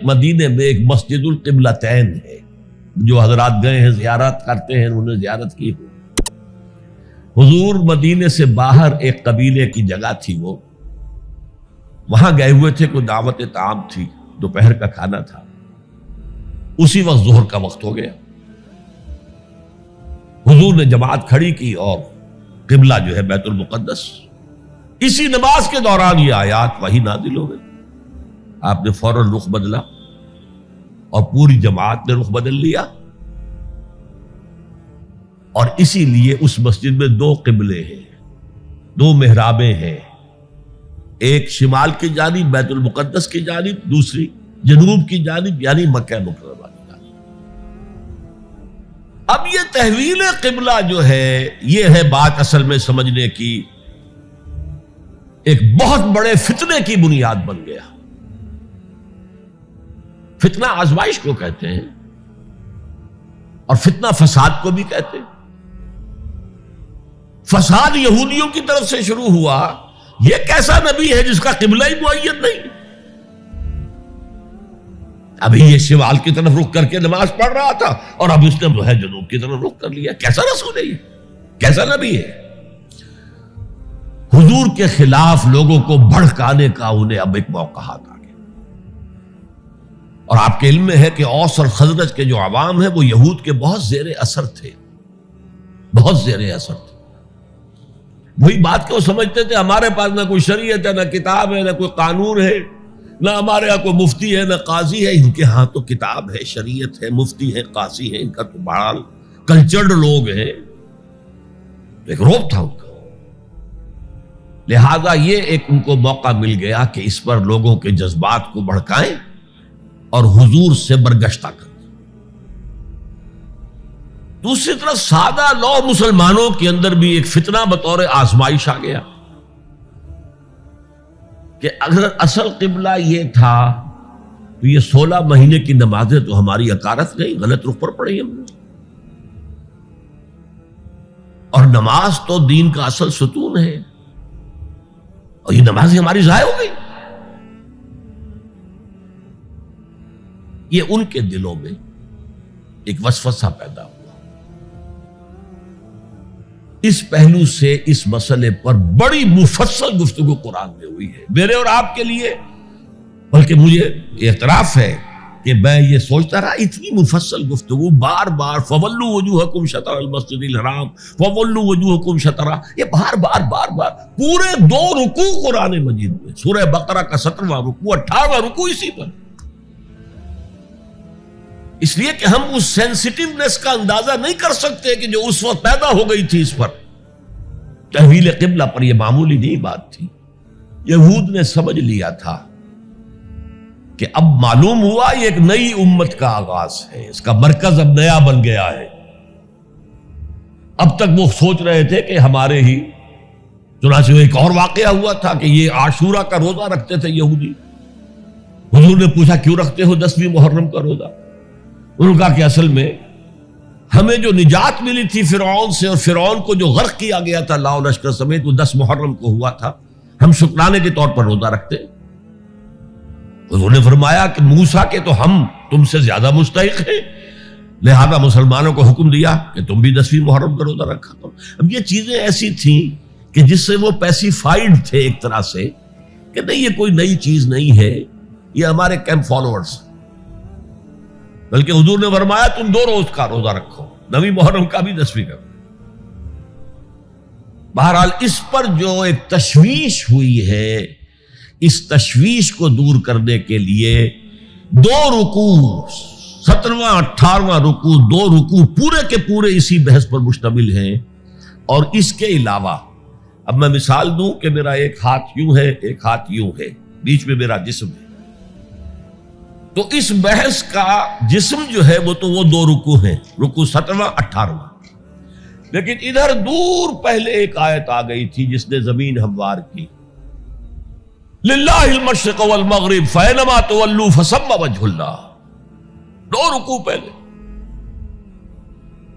مدینے میں ایک مسجد القبلتین ہے، جو حضرات گئے ہیں زیارت کرتے ہیں، انہوں نے زیارت کی ہو۔ حضور مدینے سے باہر ایک قبیلے کی جگہ تھی، وہ وہاں گئے ہوئے تھے، کوئی دعوت طعام تھی، دوپہر کا کھانا تھا، اسی وقت ظہر کا وقت ہو گیا۔ حضور نے جماعت کھڑی کی اور قبلہ جو ہے بیت المقدس، اسی نماز کے دوران یہ آیات وحی نازل ہو گئی۔ آپ نے فوراً رخ بدلا اور پوری جماعت نے رخ بدل لیا، اور اسی لیے اس مسجد میں دو قبلے ہیں، دو محرابیں ہیں، ایک شمال کی جانب بیت المقدس کی جانب، دوسری جنوب کی جانب یعنی مکہ مکرمہ کی جانب۔ اب یہ تحویل قبلہ جو ہے، یہ ہے بات اصل میں سمجھنے کی، ایک بہت بڑے فتنے کی بنیاد بن گیا۔ فتنہ آزمائش کو کہتے ہیں، اور فتنہ فساد کو بھی کہتے ہیں۔ فساد یہودیوں کی طرف سے شروع ہوا، یہ کیسا نبی ہے جس کا قبلہ ہی معین نہیں؟ ابھی یہ شمال کی طرف رخ کر کے نماز پڑھ رہا تھا، اور اب اس نے جو ہے جنوب کی طرف رخ کر لیا۔ کیسا رسول ہے یہ؟ کیسا نبی ہے؟ حضور کے خلاف لوگوں کو بھڑکانے کا انہیں اب ایک موقع ہاتھ آ گیا۔ اور آپ کے علم میں ہے کہ اوس اور خزرج کے جو عوام ہیں وہ یہود کے بہت زیر اثر تھے، بہت زیر اثر تھے۔ وہی بات کہ وہ سمجھتے تھے ہمارے پاس نہ کوئی شریعت ہے، نہ کتاب ہے، نہ کوئی قانون ہے، نہ ہمارے ہاں کوئی مفتی ہے، نہ قاضی ہے۔ ان کے ہاں تو کتاب ہے، شریعت ہے، مفتی ہے، قاضی ہے، ان کا تو بہرحال کلچرڈ لوگ ہیں۔ ایک روب تھا ان کا، لہذا یہ ایک ان کو موقع مل گیا کہ اس پر لوگوں کے جذبات کو بھڑکائیں اور حضور سے برگشتہ کریں۔ دوسری طرف سادہ لو مسلمانوں کے اندر بھی ایک فتنہ بطور آزمائش آ گیا کہ اگر اصل قبلہ یہ تھا تو یہ 16 مہینے کی نمازیں تو ہماری اکارت گئی، غلط رخ پر پڑی ہم نے، اور نماز تو دین کا اصل ستون ہے، اور یہ نمازیں ہماری ضائع ہو گئی۔ یہ ان کے دلوں میں ایک وسوسہ پیدا ہوا۔ اس پہلو سے اس مسئلے پر بڑی مفصل گفتگو قرآن میں ہوئی ہے، میرے اور آپ کے لیے، بلکہ مجھے اعتراف ہے کہ میں یہ سوچتا رہا اتنی مفصل گفتگو بار بار فَوَلُّوا وُجُوهَكُمْ شَطْرَ الْمَسْجِدِ الْحَرَامِ وَوَلُّوا وُجُوهَكُمْ شَطْرَهُ، یہ بار بار پورے 2 رکوع قرآن مجید میں، سورہ بقرہ کا 17واں رکوع، 18واں رکوع اسی پر، اس لیے کہ ہم اس سینسٹیونیس کا اندازہ نہیں کر سکتے کہ جو اس وقت پیدا ہو گئی تھی اس پر، تحویل قبلہ پر یہ معمولی نہیں بات تھی۔ یہود نے سمجھ لیا تھا کہ اب معلوم ہوا یہ ایک نئی امت کا آغاز ہے، اس کا مرکز اب نیا بن گیا ہے۔ اب تک وہ سوچ رہے تھے کہ ہمارے ہی، چنانچہ ایک اور واقعہ ہوا تھا کہ یہ عاشورہ کا روزہ رکھتے تھے یہودی۔ حضور نے پوچھا کیوں رکھتے ہو 10ویں محرم کا روزہ؟ انہوں نے کہا کہ اصل میں ہمیں جو نجات ملی تھی فرعون سے، اور فرعون کو جو غرق کیا گیا تھا لاؤ لشکر سمیت، وہ 10 محرم کو ہوا تھا، ہم شکرانے کے طور پر روزہ رکھتے۔ حضور نے فرمایا کہ موسیٰ کے تو ہم تم سے زیادہ مستحق ہیں، لہذا مسلمانوں کو حکم دیا کہ تم بھی 10ویں محرم کا روزہ رکھا کرو۔ اب یہ چیزیں ایسی تھیں کہ جس سے وہ پیسیفائیڈ تھے ایک طرح سے، کہ نہیں یہ کوئی نئی چیز نہیں ہے، یہ ہمارے کیمپ فالوورز، بلکہ حضور نے فرمایا تم 2 روز کا روزہ رکھو، 9ویں محرم کا بھی 10ویں کا۔ بہرحال اس پر جو ایک تشویش ہوئی ہے، اس تشویش کو دور کرنے کے لیے 2 رکوع، 17واں 18واں رکوع، 2 رکوع پورے کے پورے اسی بحث پر مشتمل ہیں۔ اور اس کے علاوہ اب میں مثال دوں کہ میرا ایک ہاتھ یوں ہے، ایک ہاتھ یوں ہے، بیچ میں میرا جسم ہے، تو اس بحث کا جسم جو ہے وہ تو وہ 2 رکوع ہیں، رکوع 17واں 18واں، لیکن ادھر دور پہلے ایک آیت آ گئی تھی جس نے زمین ہموار کی، للہ المشرق والمغرب فینما تولوا فثم وجہ اللہ۔ 2 رکوع پہلے،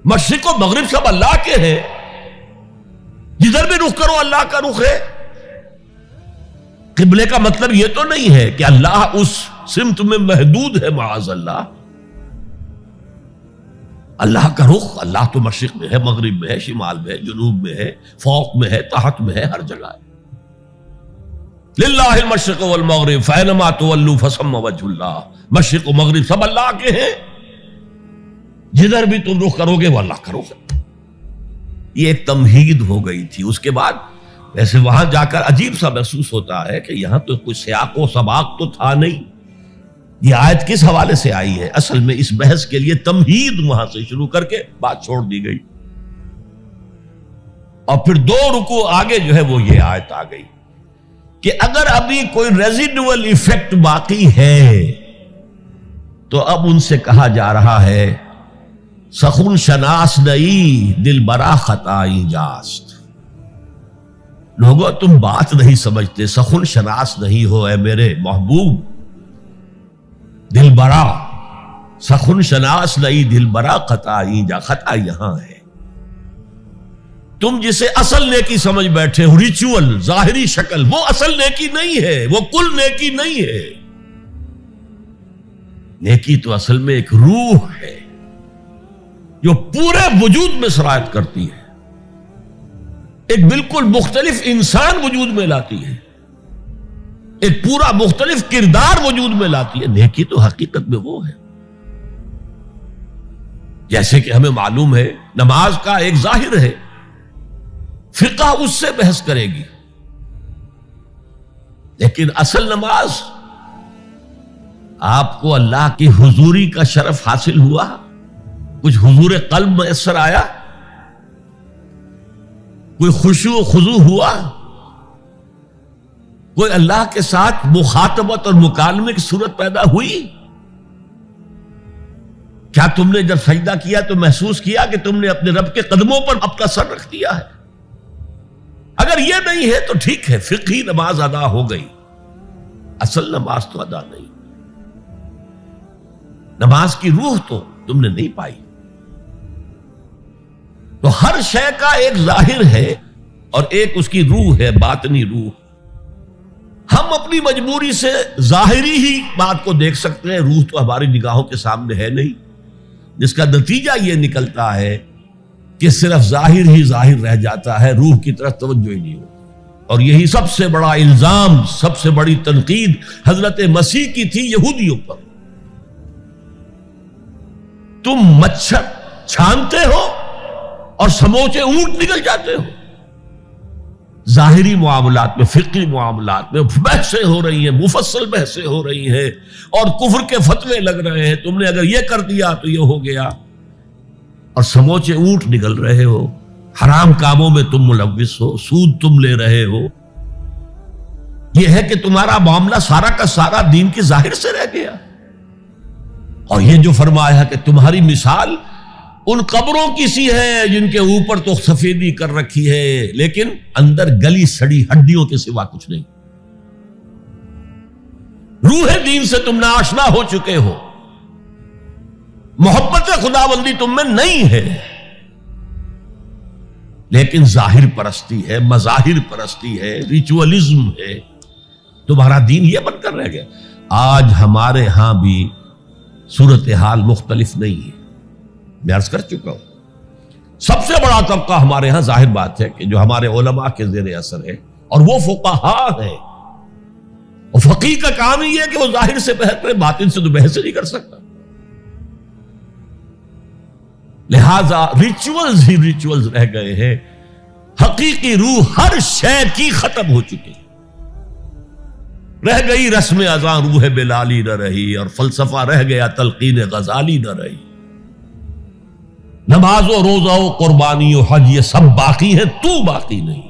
مشرق و مغرب سب اللہ کے ہیں، جدھر بھی رخ کرو اللہ کا رخ ہے۔ قبلے کا مطلب یہ تو نہیں ہے کہ اللہ اس سمت میں محدود ہے معاذ اللہ. اللہ کا رخ، اللہ تو مشرق میں ہے، مغرب میں ہے، شمال میں ہے، جنوب میں ہے، فوق میں ہے، تحت میں ہے، ہر جگہ ہے. للہ المشرق والمغرب فینما تولوا فثم وجہ اللہ. مشرق و مغرب سب اللہ کے ہیں، جدھر بھی تم رخ کرو گے وہ اللہ کا رخ ہے. یہ ایک تمہید ہو گئی تھی. اس کے بعد ویسے وہاں جا کر عجیب سا محسوس ہوتا ہے کہ یہاں تو کوئی سیاق و سباق تو تھا نہیں. یہ آیت کس حوالے سے آئی ہے؟ اصل میں اس بحث کے لیے تمہید وہاں سے شروع کر کے بات چھوڑ دی گئی، اور پھر 2 رکوع آگے جو ہے وہ یہ آیت آ گئی کہ اگر ابھی کوئی ریزیڈول ایفیکٹ باقی ہے تو اب ان سے کہا جا رہا ہے سخن شناس نئی دل برا خطائی جاست. لوگو تم بات نہیں سمجھتے، سخن شناس نہیں ہو اے میرے محبوب. دل برا، سخن شناس نئی دل برا خطائی جا. خطا یہاں ہے، تم جسے اصل نیکی سمجھ بیٹھے ہو، ریچول، ظاہری شکل، وہ اصل نیکی نہیں ہے، وہ کل نیکی نہیں ہے. نیکی تو اصل میں ایک روح ہے جو پورے وجود میں سرایت کرتی ہے، ایک بالکل مختلف انسان وجود میں لاتی ہے، ایک پورا مختلف کردار وجود میں لاتی ہے. نیکی تو حقیقت میں وہ ہے. جیسے کہ ہمیں معلوم ہے نماز کا ایک ظاہر ہے، فقہ اس سے بحث کرے گی، لیکن اصل نماز آپ کو اللہ کی حضوری کا شرف حاصل ہوا، کچھ حضور قلب میسر آیا، کوئی خشوع و خضوع ہوا، کوئی اللہ کے ساتھ مخاطبت اور مکالمے کی صورت پیدا ہوئی. کیا تم نے جب سجدہ کیا تو محسوس کیا کہ تم نے اپنے رب کے قدموں پر اپنا سر رکھ دیا ہے؟ اگر یہ نہیں ہے تو ٹھیک ہے، فقہی نماز ادا ہو گئی، اصل نماز تو ادا نہیں. نماز کی روح تو تم نے نہیں پائی. تو ہر شے کا ایک ظاہر ہے اور ایک اس کی روح ہے، باطنی روح. ہم اپنی مجبوری سے ظاہری ہی بات کو دیکھ سکتے ہیں، روح تو ہماری نگاہوں کے سامنے ہے نہیں، جس کا نتیجہ یہ نکلتا ہے کہ صرف ظاہر ہی ظاہر رہ جاتا ہے، روح کی طرف توجہ ہی نہیں ہوتی. اور یہی سب سے بڑا الزام، سب سے بڑی تنقید حضرت مسیح کی تھی یہودیوں پر. تم مچھر چھانتے ہو اور سموچے اونٹ نکل جاتے ہو. ظاہری معاملات میں، فقہی معاملات میں بحثیں ہو رہی ہیں، مفصل بحثیں ہو رہی ہیں، اور کفر کے فتوے لگ رہے ہیں. تم نے اگر یہ کر دیا تو یہ ہو گیا، اور سموچے اونٹ نکل رہے ہو. حرام کاموں میں تم ملوث ہو، سود تم لے رہے ہو. یہ ہے کہ تمہارا معاملہ سارا کا سارا دین کی ظاہر سے رہ گیا. اور یہ جو فرمایا کہ تمہاری مثال ان قبروں کی سی ہے جن کے اوپر تو سفیدی کر رکھی ہے لیکن اندر گلی سڑی ہڈیوں کے سوا کچھ نہیں. روح دین سے تم ناآشنا ہو چکے ہو، محبت خداوندی تم میں نہیں ہے، لیکن ظاہر پرستی ہے، مظاہر پرستی ہے، ریچولزم ہے. تمہارا دین یہ بن کر رہ گیا. آج ہمارے ہاں بھی صورتحال مختلف نہیں ہے. میں عرض کر چکا ہوں، سب سے بڑا طبقہ ہمارے ہاں ظاہر بات ہے کہ جو ہمارے علماء کے زیر اثر ہے، اور وہ فقہاء ہیں. اور فقیہ کا کام ہی ہے کہ وہ ظاہر سے بحث کرے، باطن سے تو بحث نہیں کر سکتا. لہذا ریچولز ہی ریچولز رہ گئے ہیں، حقیقی روح ہر شے کی ختم ہو چکی. رہ گئی رسم اذاں روح بلالی نہ رہی، اور فلسفہ رہ گیا تلقین غزالی نہ رہی. نماز و روزہ و قربانی و حج یہ سب باقی ہیں، تو باقی نہیں.